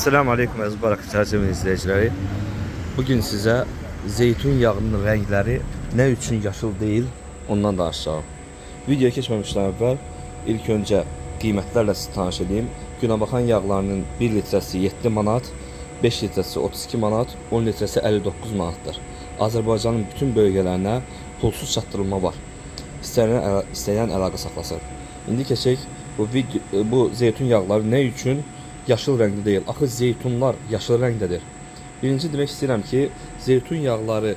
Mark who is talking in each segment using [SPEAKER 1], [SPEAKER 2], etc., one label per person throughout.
[SPEAKER 1] Esselamu Aleyküm əziz Barak çərçivə izləyiciləri. Bugün sizə zeytun yağının rəngləri nə üçün yaşıl deyil, ondan danışacağım. Videoya keçməmişdən əvvəl ilk öncə qiymətlərlə sizi tanış edeyim. Günəbaxan yağlarının 1 litrəsi 7 manat, 5 litrəsi 32 manat, 10 litrəsi 59 manatdır. Azərbaycanın bütün bölgələrinə pulsuz çatdırılma var. İstəyən əlaqə saxlasın. İndi keçək bu zeytun yağları nə üçün yaşıl rəngdə deyil. Axı zeytunlar yaşıl rəngdədir. Birinci demək istəyirəm ki, zeytun yağları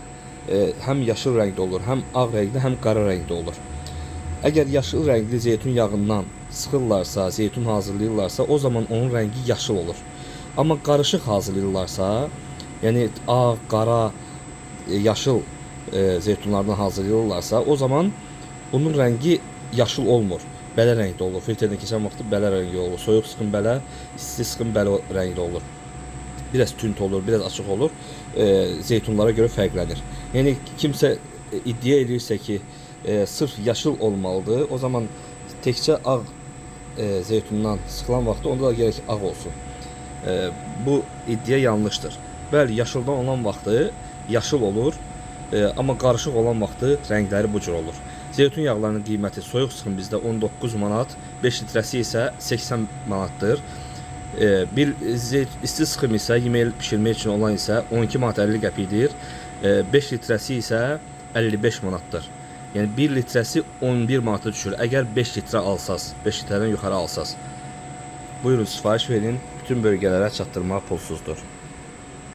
[SPEAKER 1] həm yaşıl rəngdə olur, həm ağ rəngdə, həm qara rəngdə olur. Əgər yaşıl rəngli zeytun yağından sıxırlarsa, zeytun hazırlayırlarsa, o zaman onun rəngi yaşıl olur. Amma qarışıq hazırlayırlarsa, yəni ağ, qara, yaşıl zeytunlardan hazırlayırlarsa, o zaman bunun rəngi yaşıl olmur. Belə rəngdə olur. Filtrdən keçən vaxtı belə rəngdə olur. Soyuq sıxım belə, isti sıxım belə rəngdə olur. Biraz tünt olur, biraz açıq olur. Zeytunlara görə fərqlənir. Yəni kimsə iddia edirsə ki, sırf yaşıl olmalıdır, o zaman təkcə ağ zeytundan sıxılan vaxtı onda da gərək ağ olsun. Bu iddia yanlışdır. Bəli, yaşıldan olan vaxtı yaşıl olur, amma qarışıq olan vaxtı rəngləri bu cür olur. Zeytun yağlarının qiyməti soyuq sıxım bizdə 19 manat, 5 litrəsi isə 80 manatdır. Bir isti sıxım isə yemək pişirmək üçün olan isə 12 manat 50 qəpikdir. 5 litrəsi isə 55 manatdır. Yəni 1 litrəsi 11 manata düşür. Əgər 5 litrə alsaz, 5 litrədən yuxarı alsaz. Buyurun sifariş verin, bütün bölgələrə çatdırma pulsuzdur.